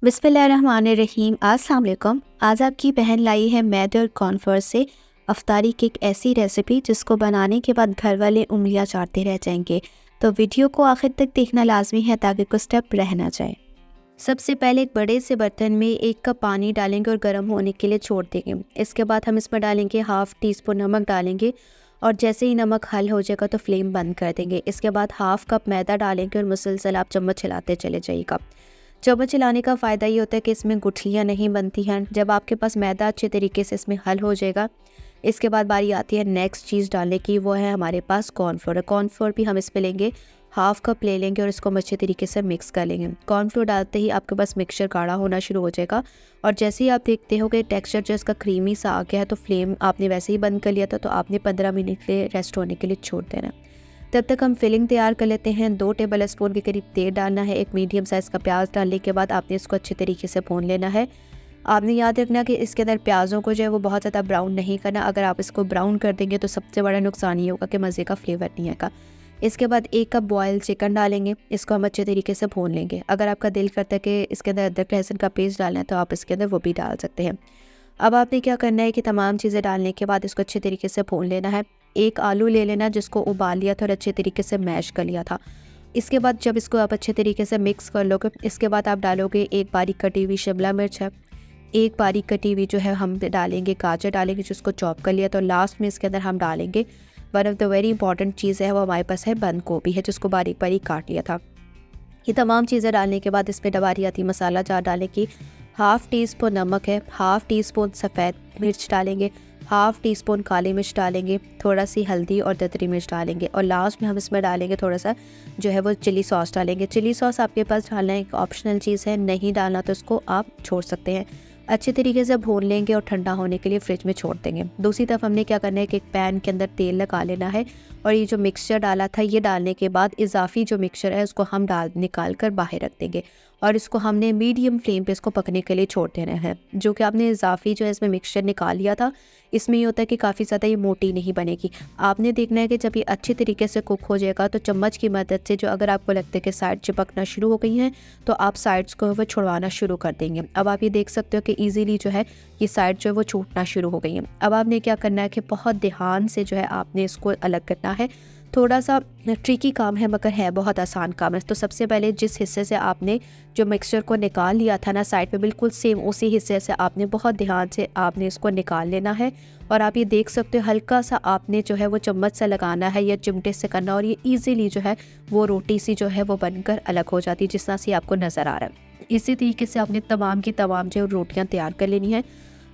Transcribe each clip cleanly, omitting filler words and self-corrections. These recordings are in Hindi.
बिस्मिल्लाहिर्रहमानिर्रहीम। अस्सलाम वालेकुम। आज आपकी बहन लाई है मैदे और कॉर्नफ्लोर से अफ्तारी की एक ऐसी रेसिपी जिसको बनाने के बाद घर वाले उंगलियां चाटते रह जाएंगे। तो वीडियो को आखिर तक देखना लाजमी है ताकि कोई स्टेप रह ना जाए। सबसे पहले एक बड़े से बर्तन में 1 कप पानी डालेंगे और गर्म होने के लिए छोड़ देंगे। इसके बाद हम इसमें डालेंगे हाफ़ टी स्पून नमक डालेंगे और जैसे ही नमक हल हो जाएगा तो फ्लेम बंद कर देंगे। इसके बाद हाफ़ कप मैदा डालेंगे और मुसलसल आप चम्मच हिलाते चले जाइएगा। चम्मच हिलाने का फ़ायदा ये होता है कि इसमें गुठलियाँ नहीं बनती हैं। जब आपके पास मैदा अच्छे तरीके से इसमें हल हो जाएगा, इसके बाद बारी आती है नेक्स्ट चीज़ डालने की, वो है हमारे पास कॉर्नफ्लोर। कॉर्नफ्लोर भी हम इसमें लेंगे, हाफ़ कप ले लेंगे और इसको हम अच्छे तरीके से मिक्स कर लेंगे। कॉर्नफ्लोर डालते ही आपके पास मिक्सचर गाढ़ा होना शुरू हो जाएगा और जैसे ही आप देखते हो कि टेक्सचर जो इसका क्रीमी सा आ गया है तो फ्लेम आपने वैसे ही बंद कर लिया था, तो आपने 15 मिनट के लिए रेस्ट होने के लिए छोड़ देना है। तब तक हम फिलिंग तैयार कर लेते हैं। 2 टेबल स्पून के करीब तेल डालना है। एक मीडियम साइज़ का प्याज डालने के बाद आपने इसको अच्छे तरीके से भून लेना है। आपने याद रखना कि इसके अंदर प्याज़ों को जो है वो बहुत ज़्यादा ब्राउन नहीं करना। अगर आप इसको ब्राउन कर देंगे तो सबसे बड़ा नुकसान ये होगा कि मज़े का फ्लेवर नहीं आएगा। इसके बाद 1 कप बॉयल चिकन डालेंगे, इसको हम अच्छे तरीके से भून लेंगे। अगर आपका दिल करता है कि इसके अंदर अदरक लहसुन का पेस्ट डालना है तो आप इसके अंदर वो भी डाल सकते हैं। अब आपने क्या करना है कि तमाम चीज़ें डालने के बाद इसको अच्छे तरीके से भून लेना है। 1 आलू ले लेना जिसको उबाल लिया था और अच्छे तरीके से मैश कर लिया था। इसके बाद जब इसको आप अच्छे तरीके से मिक्स कर लोगे, इसके बाद आप डालोगे 1 बारीक कटी हुई शिमला मिर्च है, 1 बारीक कटी हुई जो है हम डालेंगे गाजर डालेंगे जिसको चॉप कर लिया। तो लास्ट में इसके अंदर हम डालेंगे one of the very important चीज़ है, वो हमारे पास है बंद गोभी है जिसको बारीक बारीक काट लिया था। ये तमाम चीज़ें डालने के बाद इसमें डबारी आती मसाला जार डालने की। हाफ़ टी स्पून नमक है, हाफ़ टी स्पून सफ़ेद मिर्च डालेंगे, हाफ़ टी स्पून काली मिर्च डालेंगे, थोड़ा सी हल्दी और दतरी मिर्च डालेंगे और लास्ट में हम इसमें डालेंगे थोड़ा सा जो है वो चिली सॉस डालेंगे। चिली सॉस आपके पास डालना एक ऑप्शनल चीज़ है, नहीं डालना तो इसको आप छोड़ सकते हैं। अच्छे तरीके से भून लेंगे और ठंडा होने के लिए फ्रिज में छोड़ देंगे। दूसरी तरफ हमने क्या करना है कि एक पैन के अंदर तेल लगा लेना है और ये जो मिक्सचर डाला था ये डालने के बाद इजाफी जो मिक्सचर है उसको हम निकाल कर बाहर रख देंगे और इसको हमने मीडियम फ्लेम पे इसको पकने के लिए छोड़ देना है। जो कि आपने इजाफी जो है इसमें मिक्सचर निकाल लिया था, इसमें ये होता है कि काफ़ी ज़्यादा ये मोटी नहीं बनेगी। आपने देखना है कि जब ये अच्छे तरीके से कुक हो जाएगा तो चम्मच की मदद से जो अगर आपको लगता है कि साइड चिपकना शुरू हो गई हैं तो आप साइड्स को वो छुड़वाना शुरू कर देंगे। अब आप ये देख सकते हो कि ईज़िली जो है ये साइड जो है वो छूटना शुरू हो गई है। अब आपने क्या करना है कि बहुत ध्यान से जो है आपने इसको अलग करना है। थोड़ा सा ट्रिकी काम है मगर है बहुत आसान काम है। तो सबसे पहले जिस हिस्से से आपने जो मिक्सचर को निकाल लिया था ना साइड पे, बिल्कुल सेम उसी हिस्से से आपने बहुत ध्यान से आपने इसको निकाल लेना है और आप ये देख सकते हो हल्का सा आपने जो है वो चम्मच से लगाना है या चिमटे से करना और ये ईज़िली जो है वो रोटी सी जो है वो बनकर अलग हो जाती है जिस तरह से आपको नज़र आ रहा है। इसी तरीके से आपने तमाम की तमाम जो रोटियाँ तैयार कर लेनी है।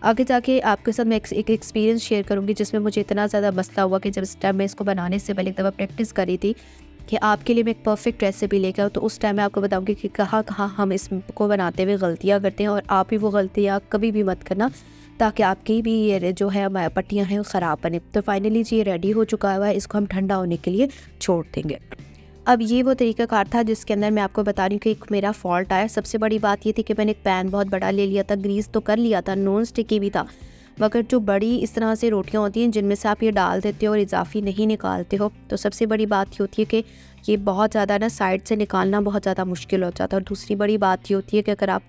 आगे जाके आपके साथ मैं एक एक्सपीरियंस शेयर करूंगी जिसमें मुझे इतना ज़्यादा मसला हुआ कि जब इस टाइम मैं इसको बनाने से पहले एक दफ़ा प्रैक्टिस करी थी कि आपके लिए मैं एक परफेक्ट रेसिपी लेकर आऊँ, तो उस टाइम मैं आपको बताऊंगी कि कहाँ कहाँ हम इसको बनाते हुए गलतियाँ करते हैं और आप ही वो गलतियाँ कभी भी मत करना ताकि आपकी भी ये जो है पट्टियाँ हैं वो ख़राब बने। तो फाइनली जी ये रेडी हो चुका हुआ है, इसको हम ठंडा होने के लिए छोड़ देंगे। अब ये वो तरीक़ाकार था जिसके अंदर मैं आपको बता रही हूँ कि एक मेरा फॉल्ट आया। सबसे बड़ी बात ये थी कि मैंने एक पैन बहुत बड़ा ले लिया था, ग्रीस तो कर लिया था, नॉन स्टिकी भी था, मगर जो बड़ी इस तरह से रोटियां होती हैं जिनमें से आप ये डाल देते हो और इजाफी नहीं निकालते हो, तो सबसे बड़ी बात ये होती है कि ये बहुत ज़्यादा ना साइड से निकालना बहुत ज़्यादा मुश्किल हो जाता है। और दूसरी बड़ी बात ये होती है कि अगर आप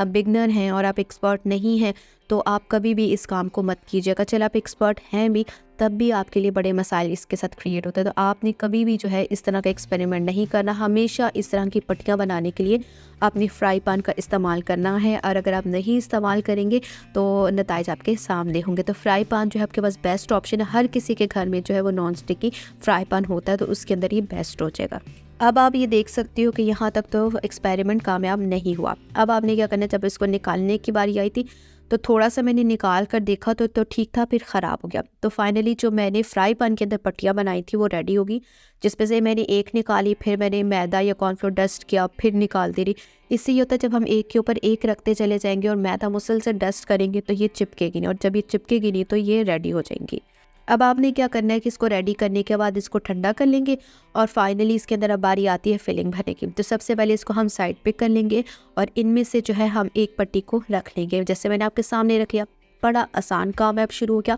बिगनर हैं और आप एक्सपर्ट नहीं हैं तो आप कभी भी इस काम को मत कीजिएगा। चल आप एक्सपर्ट हैं भी तब भी आपके लिए बड़े मसाइल इसके साथ क्रिएट होते हैं। तो आपने कभी भी जो है इस तरह का एक्सपेरिमेंट नहीं करना। हमेशा इस तरह की पट्टियाँ बनाने के लिए आपने फ्राई पैन का इस्तेमाल करना है और अगर आप नहीं इस्तेमाल करेंगे तो नताइज आपके सामने होंगे। तो फ्राई पैन जो है आपके पास बेस्ट ऑप्शन है। हर किसी के घर में जो है वो नॉन स्टिकी फ्राई पैन होता है तो उसके अंदर ये बेस्ट हो जाएगा। अब आप ये देख सकते हो कि यहाँ तक तो एक्सपेरिमेंट कामयाब नहीं हुआ। अब आपने क्या करना है, जब इसको निकालने की बारी आई थी तो थोड़ा सा मैंने निकाल कर देखा तो ठीक था, फिर ख़राब हो गया। तो फाइनली जो मैंने फ्राई पैन के अंदर पट्टियाँ बनाई थी वो रेडी होगी, जिसमें से मैंने एक निकाली, फिर मैंने मैदा या कॉर्नफ्लोर डस्ट किया, फिर निकाल दे रही। इससे ये होता है जब हम एक के ऊपर एक रखते चले जाएंगे और मैदा मुसलसल डस्ट करेंगे तो ये चिपकेगी नहीं और जब ये चिपकेगी नहीं तो ये रेडी हो जाएंगी। अब आपने क्या करना है कि इसको रेडी करने के बाद इसको ठंडा कर लेंगे और फाइनली इसके अंदर अब बारी आती है फिलिंग भरने की। तो सबसे पहले इसको हम साइड पे कर लेंगे और इनमें से जो है हम एक पट्टी को रख लेंगे जैसे मैंने आपके सामने रख लिया। बड़ा आसान काम है, अब शुरू हो गया।